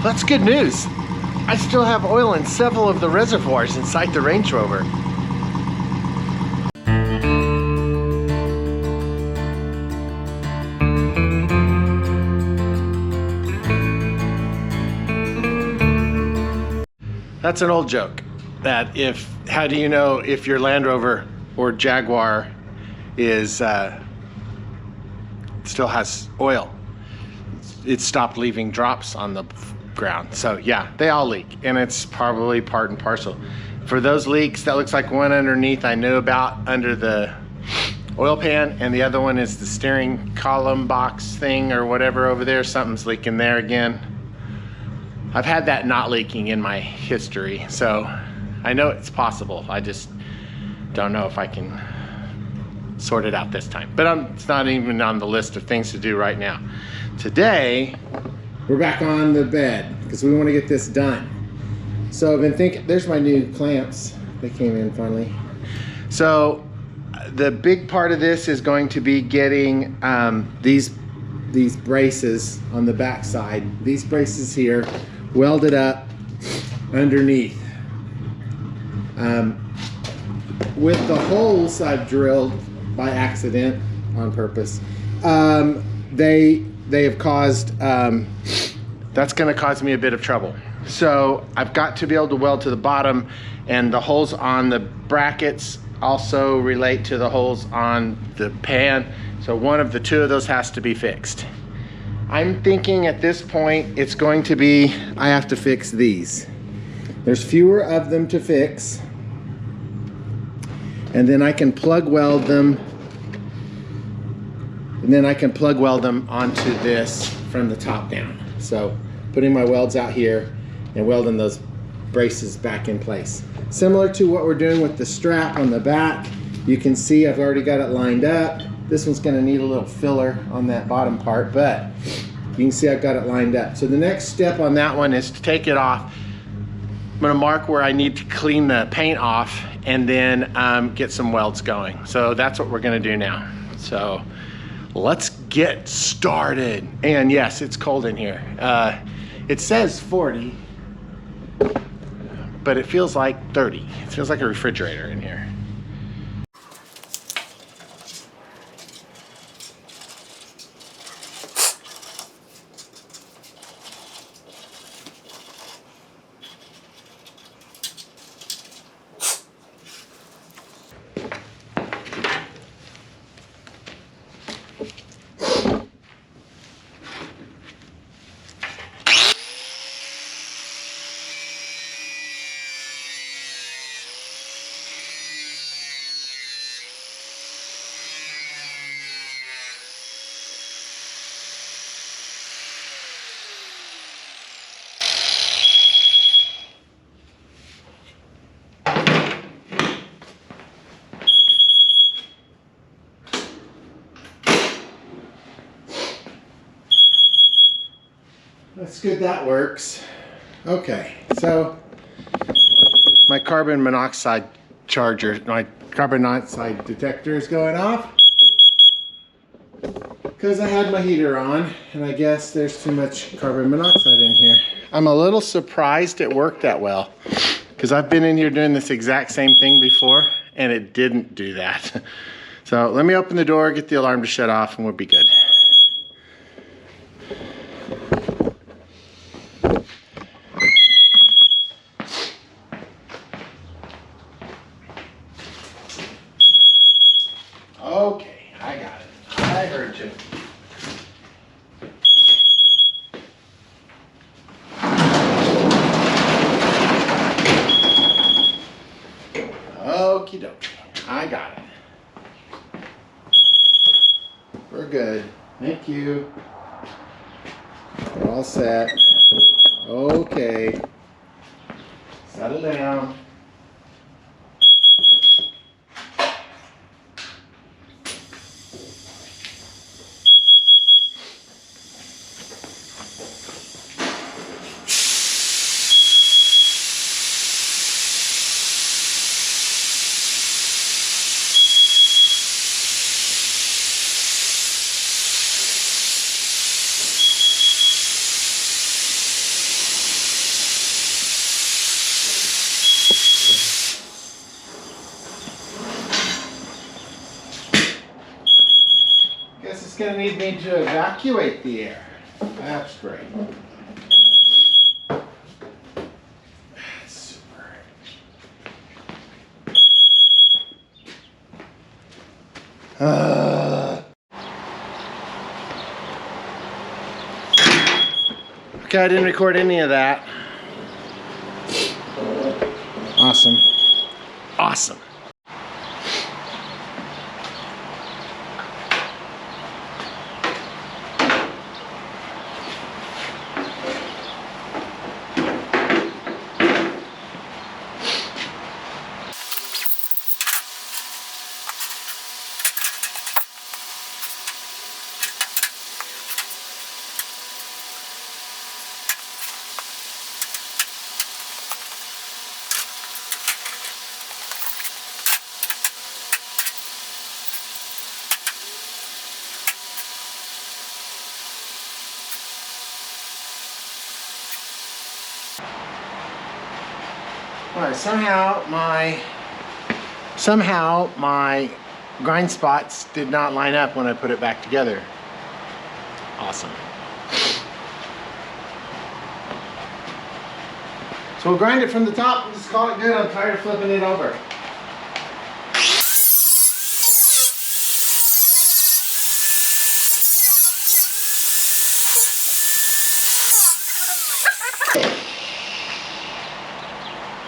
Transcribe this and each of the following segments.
That's good news. I still have oil in several of the reservoirs inside the Range Rover. That's an old joke. That how do you know if your Land Rover or Jaguar is still has oil? It stopped leaving drops on the ground. So yeah, they all leak, and it's probably part and parcel. For those leaks, that looks like one underneath I knew about under the oil pan, and the other one is the steering column box thing or whatever over there. Something's leaking there again. I've had that not leaking in my history, so I know it's possible. I just don't know if I can sort it out this time. But it's not even on the list of things to do right now. Today, we're back on the bed because we want to get this done. So I've been thinking, there's my new clamps. They came in finally. So the big part of this is going to be getting these braces on the back side. These braces here welded up underneath. With the holes I've drilled by accident on purpose, they have caused, that's gonna cause me a bit of trouble. So I've got to be able to weld to the bottom, and the holes on the brackets also relate to the holes on the pan. So one of the two of those has to be fixed. I'm thinking at this point, it's going to be, I have to fix these. There's fewer of them to fix. And then I can plug weld them. And then I can plug weld them onto this from the top down. So putting my welds out here and welding those braces back in place. Similar to what we're doing with the strap on the back. You can see I've already got it lined up. This one's gonna need a little filler on that bottom part, but you can see I've got it lined up. So the next step on that one is to take it off. I'm gonna mark where I need to clean the paint off and then get some welds going. So that's what we're gonna do now. So let's get started. And yes, it's cold in here. It says 40, but it feels like 30. It feels like a refrigerator in here. That's good, that works. Okay, so my carbon monoxide charger, my carbon monoxide detector is going off because I had my heater on, and I guess there's too much carbon monoxide in here. I'm a little surprised it worked that well because I've been in here doing this exact same thing before and it didn't do that. So let me open the door, get the alarm to shut off, and we'll be good. Okay, I got it. I heard you. Okie dokie, I got it. We're good. Thank you. We're all set. Okay. Settle down. gonna need me to evacuate the air. That's great. That's super. Okay, I didn't record any of that. Awesome. Awesome. All right, somehow my grind spots did not line up when I put it back together. Awesome. So we'll grind it from the top and just call it good. I'm tired of flipping it over.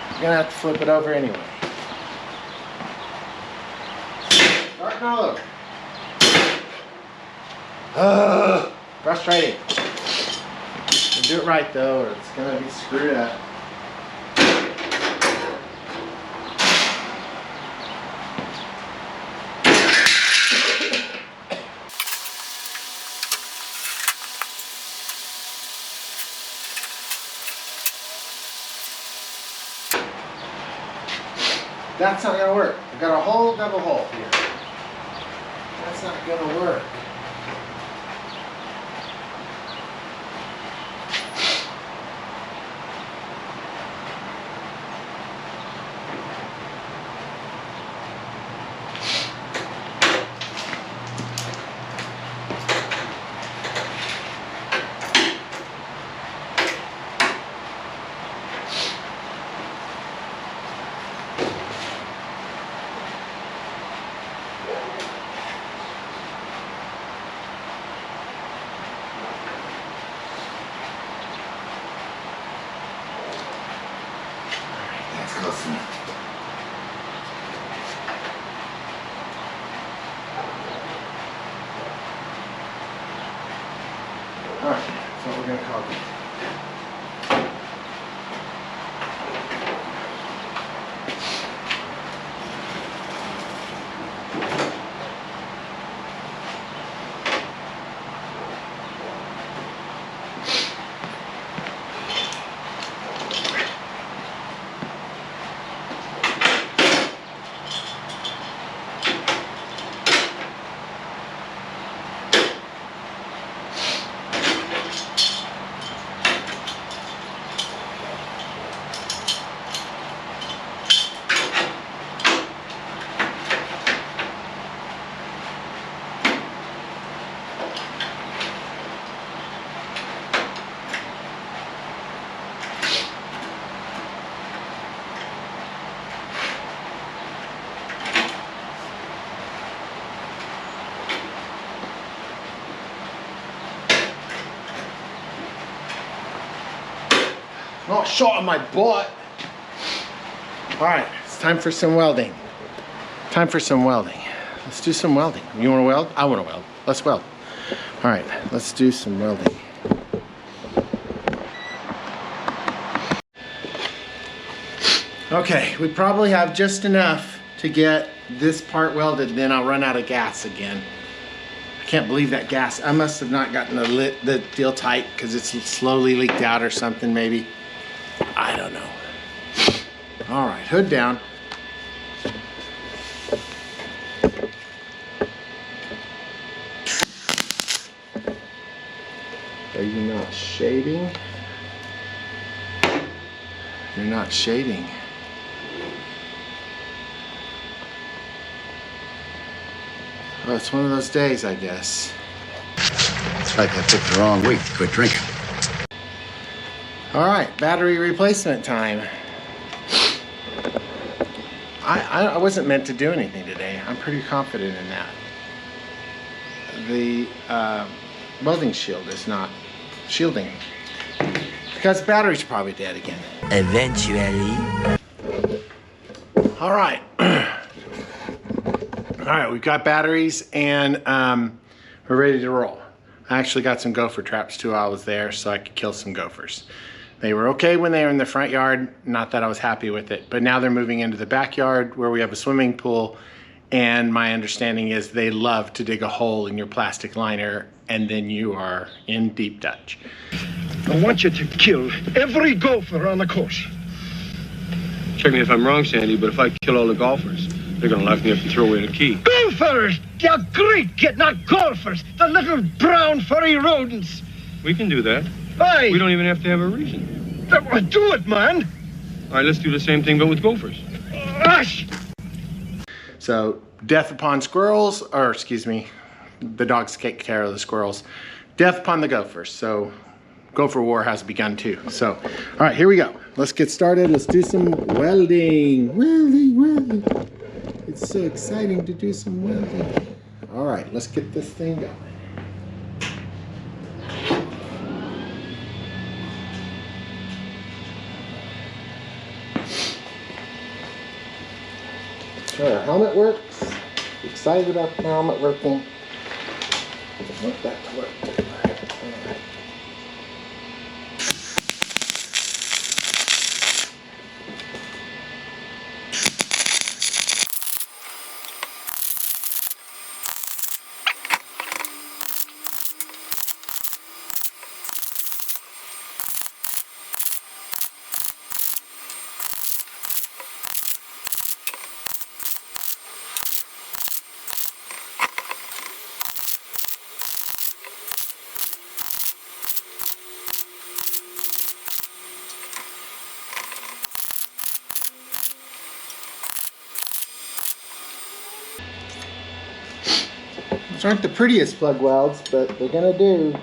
I'm gonna have to flip it over anyway. Starting all over. Frustrating. Do it right though, or it's gonna be screwed up. That's not gonna work. I've got a whole double hole here. That's not gonna work. Close enough. All right, that's what we're going to call it. Not shot in my butt. All right, it's time for some welding. Time for some welding. Let's do some welding. You want to weld? I want to weld. Let's weld. All right, let's do some welding. Okay, we probably have just enough to get this part welded, then I'll run out of gas again. I can't believe that gas. I must have not gotten the deal tight because it's slowly leaked out or something maybe. I don't know. All right, hood down. Are you not shading? You're not shading. Oh, it's one of those days, I guess. like I picked the wrong week to quit drinking. All right, battery replacement time. I wasn't meant to do anything today. I'm pretty confident in that. The welding shield is not shielding because the battery's probably dead again. Eventually. All right. All right, we've got batteries and we're ready to roll. I actually got some gopher traps too while I was there so I could kill some gophers. They were okay when they were in the front yard, not that I was happy with it, but now they're moving into the backyard where we have a swimming pool, and my understanding is they love to dig a hole in your plastic liner and then you are in deep Dutch. I want you to kill every gopher on the course. Check me if I'm wrong, Sandy, but if I kill all the golfers, they're gonna lock me up and throw away the key. Gophers! You great kid, not golfers! The little brown furry rodents! We can do that. Aye! We don't even have to have a reason. Do it, man! All right, let's do the same thing, but with gophers. Ash! So, death upon squirrels, or excuse me, the dogs take care of the squirrels. Death upon the gophers. So, gopher war has begun too. So, all right, here we go. Let's get started. Let's do some welding. Welding. It's so exciting to do some welding. All right, let's get this thing going. Sure, our helmet works. Excited about the helmet working. I want that to work. All right. These aren't the prettiest plug welds, but they're gonna do.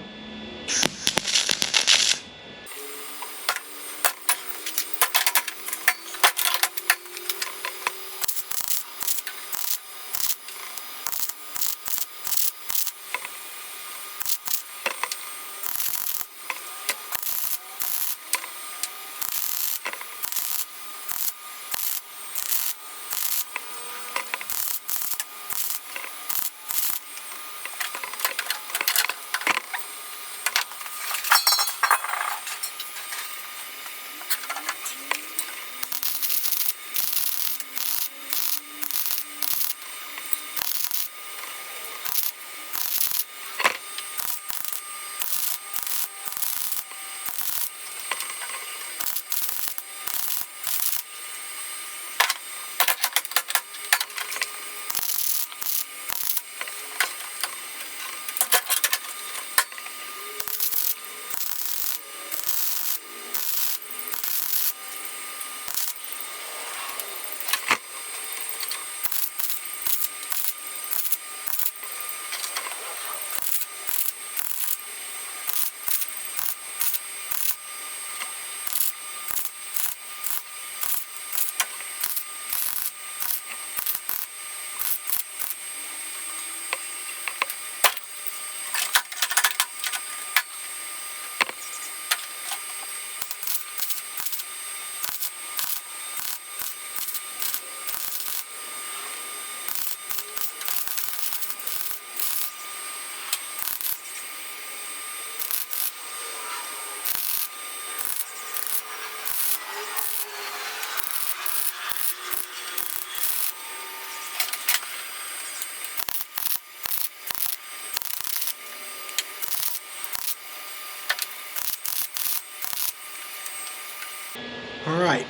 All right.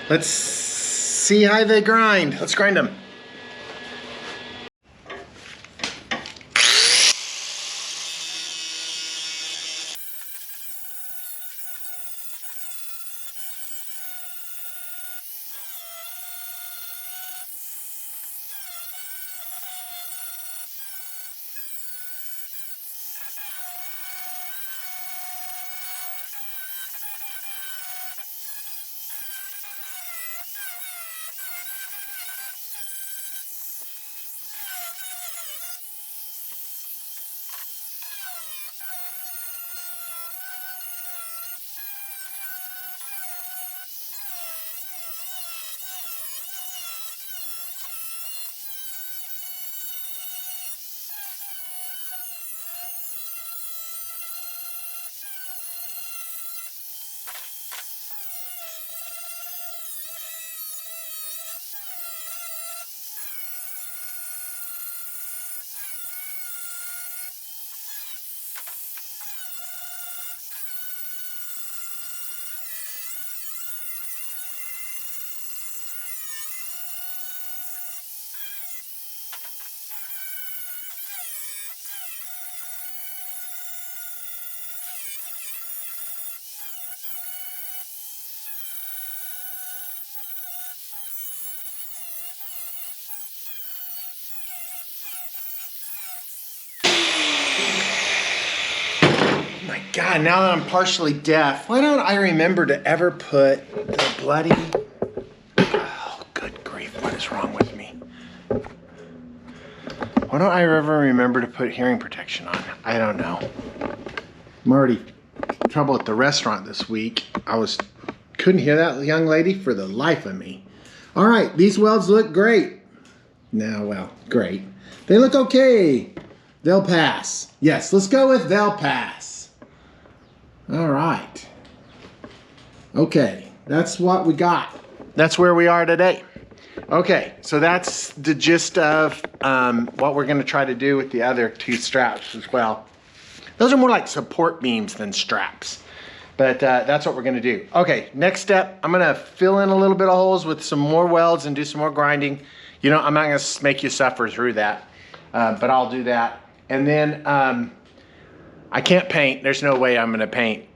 Let's see how they grind. Let's grind them. my God, now that I'm partially deaf, why don't I remember to ever put the bloody... Oh, good grief, what is wrong with me? Why don't I ever remember to put hearing protection on? I don't know. I'm already in trouble at the restaurant this week. Couldn't hear that young lady for the life of me. All right, these welds look great. No, well, great. They look okay. They'll pass. Yes, let's go with they'll pass. All right. Okay, that's what we got. That's where we are today. Okay, so that's the gist of what we're going to try to do with the other two straps as well. Those are more like support beams than straps, but that's what we're going to do. Okay, next step, I'm going to fill in a little bit of holes with some more welds and do some more grinding. You know, I'm not going to make you suffer through that, but I'll do that. And then I can't paint. There's no way I'm going to paint,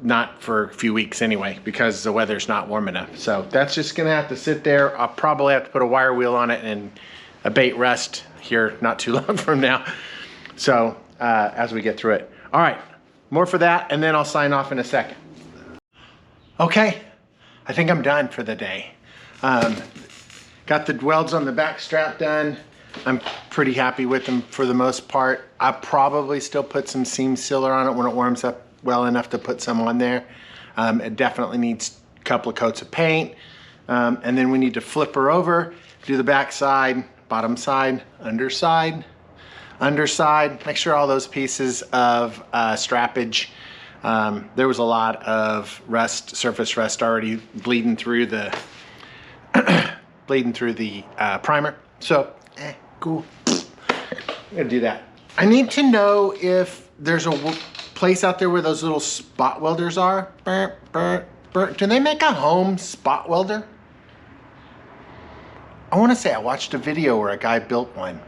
not for a few weeks anyway, because the weather's not warm enough. So that's just going to have to sit there. I'll probably have to put a wire wheel on it and abate rust here not too long from now. So as we get through it. All right, more for that, and then I'll sign off in a second. Okay, I think I'm done for the day. Got the welds on the back strap done. I'm pretty happy with them for the most part. I'll probably still put some seam sealer on it when it warms up well enough to put some on there. It definitely needs a couple of coats of paint. And then we need to flip her over, do the back side, bottom side, underside, make sure all those pieces of strappage. There was a lot of rust, surface rust already bleeding through the primer. So, cool. I'm gonna do that. I need to know if there's a place out there where those little spot welders are. Do they make a home spot welder? I want to say I watched a video where a guy built one.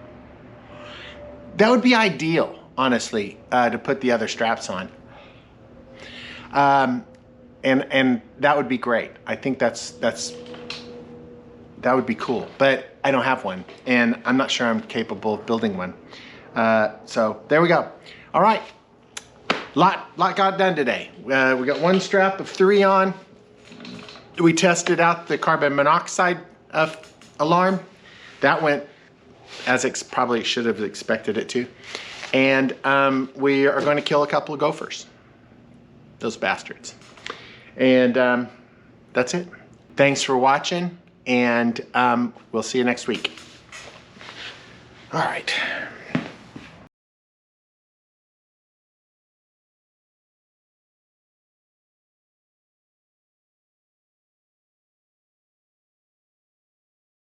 That would be ideal, honestly, to put the other straps on. And that would be great. I think that would be cool, but I don't have one, and I'm not sure I'm capable of building one. So there we go. All right, lot got done today. We got one strap of 3 on. We tested out the carbon monoxide alarm. That went as probably should have expected it to. And we are going to kill a couple of gophers, those bastards. And that's it. Thanks for watching, and we'll see you next week. All right.